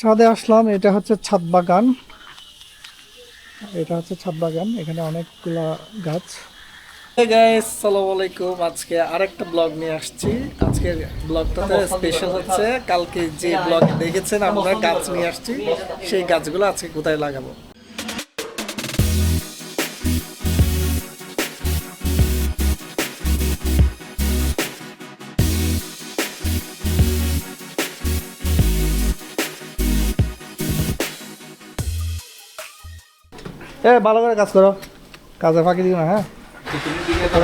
ছাদে আসলাম। এটা হচ্ছে ছাদ বাগান। এখানে অনেকগুলা গাছ। হে গাইস, আসসালামু আলাইকুম। আজকে আরেকটা ব্লগ নিয়ে আসছি। আজকের ব্লগটাতে স্পেশাল হচ্ছে, কালকে যে ব্লগ দেখেছেন আমরা গাছ নিয়ে আসছি, সেই গাছগুলো আজকে কোথায় লাগাবো। ভালো করে কাজ করো, কাজে ফাঁকি দিও না।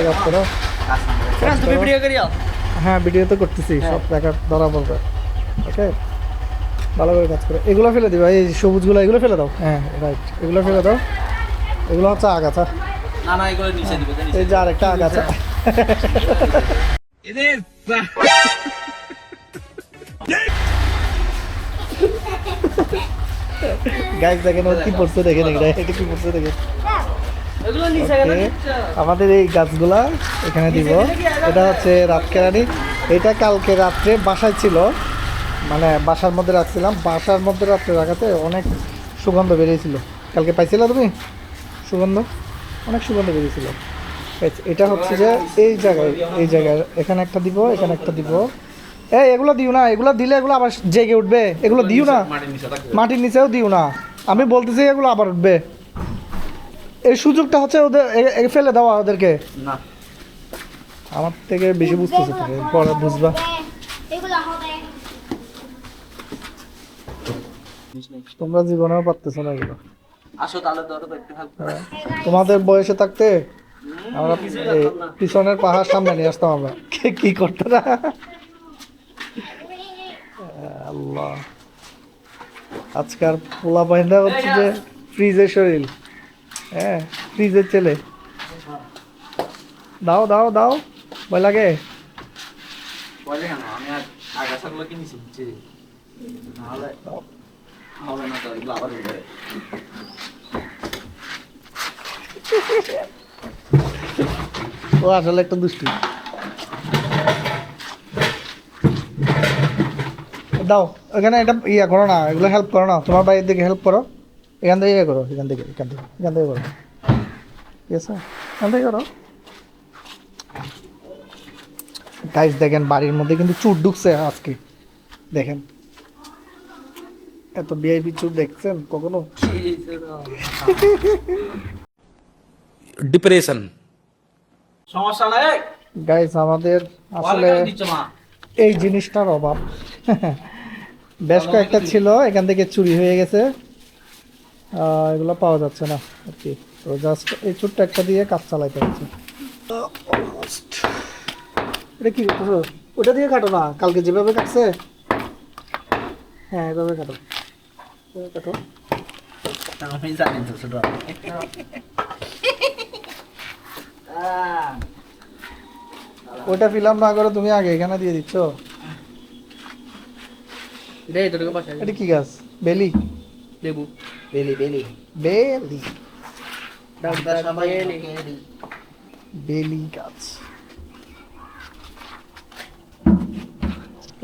কাজ করো। হ্যাঁ, ভিডিও তো করতেছি, সব দেখা ধরা পড়বে। ওকে, ভালো করে কাজ করো। এগুলো ফেলে দিবা, এই সবুজগুলো এগুলো ফেলে দাও। হ্যাঁ রাইট, এগুলো ফেলে দাও। এগুলো হচ্ছে আগাছা। এই যে আরেকটা আগাছা। গাইস দেখেন ও কি পড়ছে, দেখেন এটা কি পড়ছে দেখেন। আমাদের এই গাছগুলা এখানে দিব। এটা হচ্ছে রাতকেরানি। এটা কালকে রাত্রে বাসায় ছিল, মানে বাসার মধ্যে রাখছিলাম। বাসার মধ্যে রাত্রে রাখাতে অনেক সুগন্ধ বেরিয়েছিল। কালকে পাইছিল তুমি সুগন্ধ? অনেক সুগন্ধ বেরিয়েছিল। এটা হচ্ছে যে এই জায়গায় এখানে একটা দিব, এখানে একটা দিব। এগুলো দিও না, এগুলো দিলে এগুলো আবার জেগে উঠবে। এগুলো দিও না, মাটির নিচেও দিও না। আমি বলতেছি এগুলো আবার উঠবে। এই সুযোগটা হচ্ছে ওদের ফেলে দেওয়া ওদেরকে। না, আমার থেকে বেশি বুঝতেছে, পরে বুঝবা। তোমরা জীবনেও পারতেছো না এগুলো। তোমাদের বয়সে থাকতে আমরা পিছনের পাহাড় সামনে নিয়ে আসতাম। আমরা কি করতো না। আল্লাহ, আজকাল পোলা পাইন্দা হচ্ছে যে ফ্রিজের শরীর। হ্যাঁ, ফ্রিজের ছেলে। দাও দাও দাও, ভয় লাগে। ও আসলে একটা দুষ্টু। দাও এখানে, এটা ইয়া করো না, এগুলো হেল্প করো না। তোমার বাইরের দিকে হেল্প করো। এখান থেকে ইয়ে করো, এখান থেকে করো। ঠিক আছে, এখান থেকে করো। গাইস দেখেন, বাড়ির মধ্যে কিন্তু চুর ঢুকছে আজকে। দেখেন, এত ভিআইপি চুর দেখছেন কখনো? ডিপ্রেশন সমস্যা নাই গাইস, আমাদের আসলে এই জিনিসটার অভাব। বেশ কয়েকটা ছিল, এখান থেকে চুরি হয়ে গেছে। এগুলো পাওয়া যাচ্ছে না আর কি। তো জাস্ট এই ছোট্ট একটা দিয়ে কাজ চালাইতে হচ্ছে। এটা কি করতেছো? ওটা দিয়ে কাটো না, কালকে যেভাবে কাটছে। হ্যাঁ, এভাবে কাটো, কাটো। আমি জানি তো ছোট ওটা ফিলাম না করে তুমি আগে এখানে দিয়ে দিচ্ছ। এটা কি গাছ? বেলি? লেবু বেলি বেলি বেলি সবাই বেলি গাছ।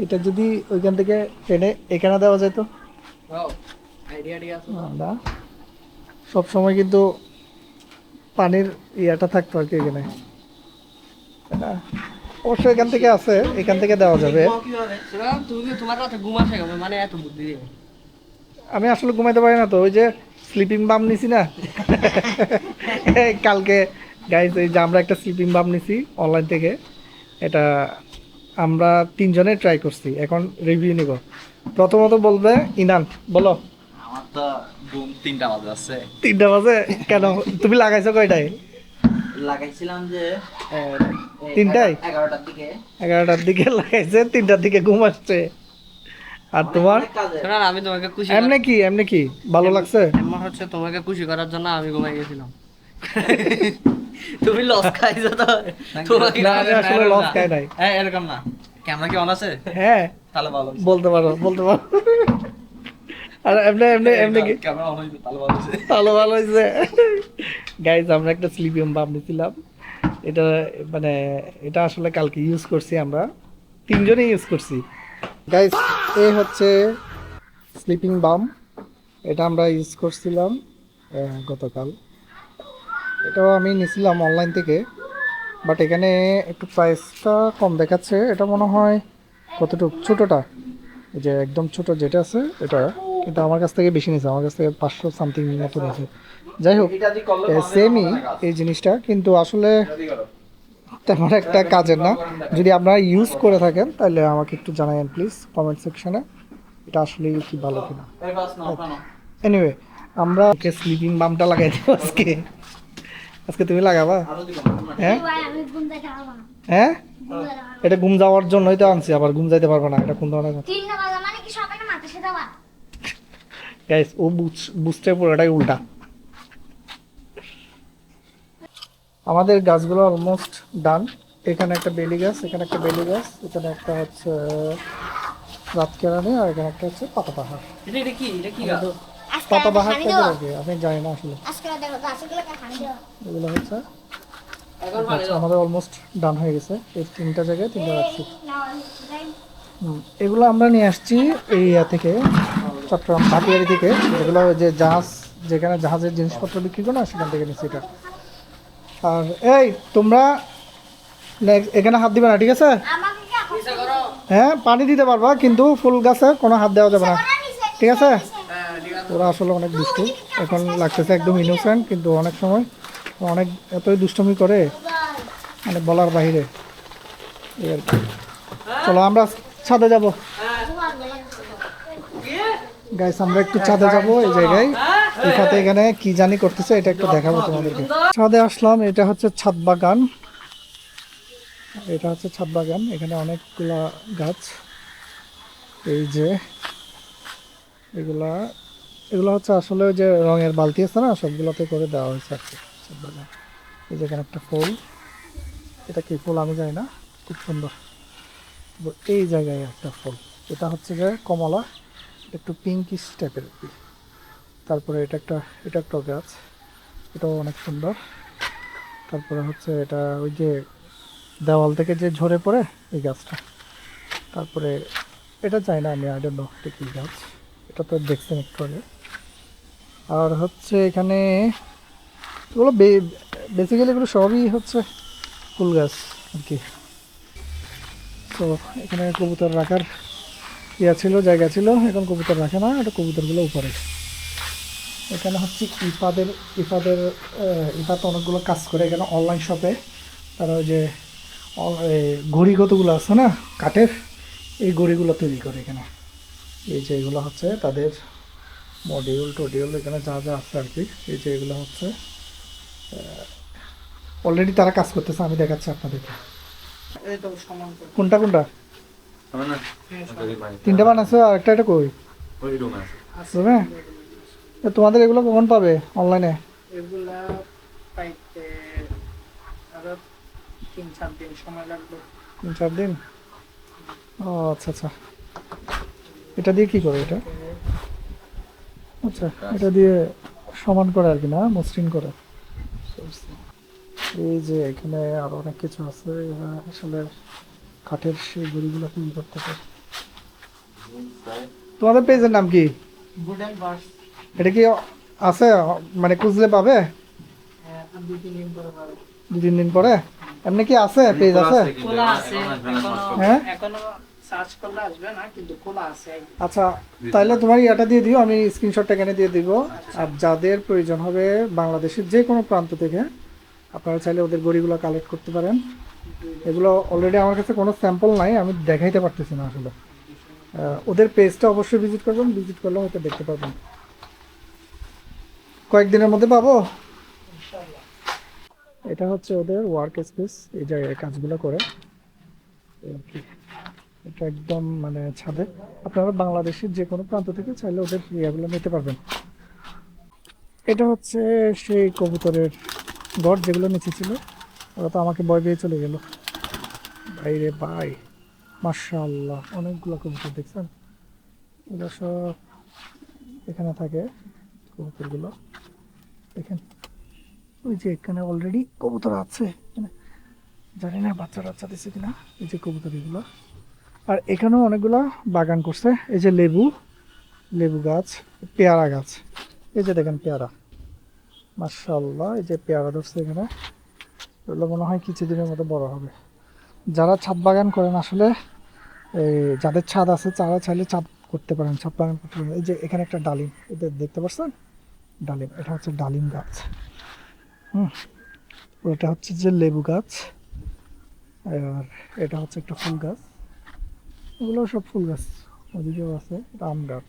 এটা যদি ওইখান থেকে টেনে এখানে দেওয়া যেত। না, সব সময় কিন্তু পানির ইয়াটা থাকতো আর কি এখানে। অবশ্য এখান থেকে আছে, এখান থেকে দেওয়া যাবে। আমি আসলে ঘুমাইতে পারি না তো, ওই যে স্লিপিং বাম নিছি না। কালকে গাইস, এই যে আমরা একটা স্লিপিং বাম নিছি অনলাইন থেকে। এটা আমরা তিনজনে ট্রাই করছি, এখন রিভিউ নিব। প্রথমত বলবে ইনান, বলো। আমার তো ঘুম 3টা বাজে আছে। 3টা বাজে কেন? তুমি লাগাইছো কয়টায়? লাগাইছিলাম যে 3টায়, 11টার দিকে। 11টার দিকে লাগাইছে, 3টার দিকে ঘুম আসছে। আর তোমার? আমি তোমাকে খুশি এমনি কি ভালো লাগছে? এমন হচ্ছে, তোমাকে খুশি করার জন্য আমি ঘুমাই গেছিলাম। তুমি লস খাইছো তো। তোমাকে না, আমি আসলে লস খাই নাই। এরকম না, ক্যামেরা কি অন আছে? হ্যাঁ, তাহলে ভালো বলতে পারো। আর এমনি কি ক্যামেরা অন হইছে তাহলে ভালো আছে। ভালো হয়েছে। গাইজ, আমরা একটা স্লিপিয়াম বাম নিয়েছিলাম। এটা মানে এটা আসলে কালকে ইউজ করছি, আমরা তিনজনেই ইউজ করছি। গাইজ, এই হচ্ছে স্লিপিং বাম, এটা আমরা ইউজ করছিলাম গতকাল। এটাও আমি নিয়েছিলাম অনলাইন থেকে, বাট এখানে একটু প্রাইসটা কম দেখাচ্ছে। এটা মনে হয় কতটুকু ছোটোটা, এই যে একদম ছোট যেটা আছে এটা, কিন্তু আমার কাছ থেকে বেশি নিয়েছে, আমার কাছ থেকে 500 সামথিং মতো আছে। যাই হোক, সেমই এই জিনিসটা, কিন্তু আসলে তেমন একটা কাজের না। যদি আপনারা ইউজ করে থাকেন তাহলে আমাকে একটু জানাবেন প্লিজ কমেন্ট সেকশনে, এটা আসলে কি ভালো কিনা। এনিওয়ে, আমরা ওকে স্লিপিং বামটা লাগাই দেবো আজকে। আজকে তুমি লাগাবা? হ্যাঁ হ্যাঁ, এটা ঘুম যাওয়ার জন্যই তো আনছি, আবার ঘুম যাইতে পারবে না, এটা কোন ধরনের গাইস, ও বুঝতে পুরোটাই উল্টা। আমাদের গাছগুলো অলমোস্ট ডান। এখানে একটা বেলি গাছ, এখানে একটা বেলি গাছ, এখানে একটা হচ্ছে রাতকেরানি, আর এখানে একটা হচ্ছে পাতাবাহার। এটা কি পাতাবাহার কাজে লাগে আমি জানি না আসলে। এগুলো হচ্ছে এখন আচ্ছা, আমাদের অলমোস্ট ডান হয়ে গেছে। এই তিনটা জায়গায় তিনটা রাখছি। এগুলো আমরা নিয়ে আসছি এই থেকে, চট্টগ্রাম ভাটিয়ারি থেকে, যেগুলো ওই যে জাহাজ, যেখানে জাহাজের জিনিসপত্র বিক্রি করে না, সেখান থেকে নিচ্ছি এটা। আর এই তোমরা এখানে হাত দিবে না, ঠিক আছে? হ্যাঁ, পানি দিতে পারবা, কিন্তু ফুল গাছে কোনো হাত দেওয়া যাবে না, ঠিক আছে? ওরা আসলে অনেক দুষ্টু, এখন লাগতেছে একদম ইনোসেন্ট, কিন্তু অনেক সময় অনেক এতই দুষ্টুমি করে মানে বলার বাইরে। এই আর কি। চলো আমরা ছাদে যাব গাইস, আমরা একটু ছাদে যাব। এই জায়গায় এখানে এখানে কি জানি করতেছে, এটা একটু দেখাবো তোমাদেরকে। ছাদে আসলাম, এটা হচ্ছে ছাদ বাগান, এটা হচ্ছে ছাদ বাগান। এখানে অনেকগুলা গাছ, এই যে এগুলা এগুলো হচ্ছে আসলে ওই যে রঙের বালতি আছে না, সবগুলোতে করে দেওয়া হয়েছে আর কি ছাদ বাগান। এই যে এখানে একটা ফুল, এটা কি ফুল আমি জানি না, খুব সুন্দর। এই জায়গায় একটা ফুল, এটা হচ্ছে যে কমলা, একটু পিঙ্কিশ টাইপের আর কি। তারপরে এটা একটা গাছ, এটাও অনেক সুন্দর। তারপরে হচ্ছে এটা ওই যে দেওয়াল থেকে যে ঝরে পড়ে এই গাছটা। তারপরে এটা চাই না আমি, আই ডোন্ট নো এটা কি গাছ, এটা তো দেখছেন একটু আগে। আর হচ্ছে এখানে এগুলো বেসিক্যালি এগুলো সবই হচ্ছে ফুল গাছ আর কি। তো এখানে কবুতর রাখার ছিল, জায়গা ছিল, এখন কবুতর রাখে না, এটা কবুতরগুলো উপরে। এখানে হচ্ছে ইফাত অনেকগুলো কাজ করে এখানে অনলাইন শপে। তারা ওই যে ঘড়ি কতগুলো আছে না কাঠের, এই ঘড়িগুলো তৈরি করে এখানে। এই যে এগুলো হচ্ছে তাদের মডিউল টডিউল, এখানে যা যা আছে আর কি। এই যে এগুলো হচ্ছে অলরেডি তারা কাজ করতেছে, আমি দেখাচ্ছি আপনাদেরকে। কোনটা কোনটা? তিনটা বানাচ্ছে, আর একটা এটা কই রুমে? তোমাদের এগুলো কখন পাবে অনলাইনে? এগুলা পাইতে আরো 3-4 দিন সময় লাগবে। 3-4 দিন? ও আচ্ছা আচ্ছা। এটা দিয়ে কি করে এটা? আচ্ছা, এটা দিয়ে সমান করে আর কি, না মসৃণ করে। এই যে এখানে আরো অনেক কিছু আছে, এরা আসলে কাঠের সেই ঘড়িগুলো তৈরি করতে পারে। তোমাদের পেজের নাম কি? বুডেন বাস এটা কি আছে মানে খুঁজলে পাবে? 2-3 দিন পরে পাবে। 2-3 দিন পরে? এমনি কি আছে, পেজ আছে? খোলা আছে, হ্যাঁ এখনো সার্চ করলে আসবে না, কিন্তু খোলা আছে। আচ্ছা, তাহলে তোমার ইয়াটা দিয়ে দিও, আমি স্ক্রিনশটটা এখানে দিয়ে দিব। আর যাদের প্রয়োজন হবে বাংলাদেশের যে কোনো প্রান্ত থেকে, আপনারা চাইলে ওদের গড়িগুলো কালেক্ট করতে পারেন। এগুলো অলরেডি আমার কাছে কোনো স্যাম্পল নাই, আমি দেখাইতে পারতেছি না আসলে। ওদের পেজটা অবশ্যই ভিজিট করবেন, ভিজিট করলে হয়তো দেখতে পাবেন। কয়েকদিনের মধ্যে পাবো। এটা হচ্ছে ওদের ওয়ার্ক স্পেস, এই জায়গায় কাজগুলো করে। এটা একদম মানে ছাদে, আপনারা বাংলাদেশের যে কোনো প্রান্ত থেকে চাইলে ওদের ইয়েগুলো নিতে পারবেন। এটা হচ্ছে সেই কবুতরের ঘর যেগুলো নিচে ছিল, ওরা তো আমাকে ভয় পেয়ে চলে গেল। বাইরে বাই, মাশাআল্লাহ, অনেকগুলো কবুতর দেখছেন, এগুলো সব এখানে থাকে কবুতরগুলো। দেখেন ওই যে এখানে অলরেডি কবুতর আছে, জানি না বাচ্চা টাচ্চা দিচ্ছে কিনা। এই যে কবুতর এগুলো, আর এখানেও অনেকগুলো বাগান করছে। এই যে লেবু, লেবু গাছ, পেয়ারা গাছ। এই যে দেখেন পেয়ারা, মাশাআল্লাহ, এই যে পেয়ারা ধরছে এখানে। এগুলো মনে হয় কিছুদিনের মতো বড় হবে। যারা ছাদ বাগান করেন আসলে, এই যাদের ছাদ আছে তারা চাইলে ছাদ করতে পারেন, ছাদ বাগান করতে পারেন। এই যে এখানে একটা ডালিম, এটা দেখতে পাচ্ছেন, ডালিম, এটা হচ্ছে ডালিম গাছ। ওটা হচ্ছে যে লেবু গাছ, আর এটা হচ্ছে একটা ফুল গাছ। এগুলো সব ফুল গাছ। ওদিকেও আছে, এটা আম গাছ।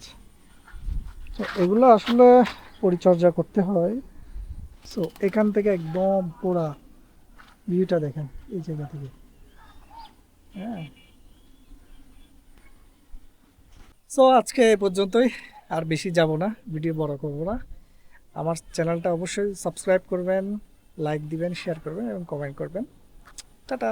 তো এগুলো আসলে পরিচর্যা করতে হয়। সো এখান থেকে একদম পুরা ভিউটা দেখেন এই জায়গা থেকে। হ্যাঁ, সো আজকে এই পর্যন্তই, আর বেশি যাব না, ভিডিও বড় করব না। আমার চ্যানেলটা অবশ্যই সাবস্ক্রাইব করবেন, লাইক দিবেন, শেয়ার করবেন এবং কমেন্ট করবেন। টাটা।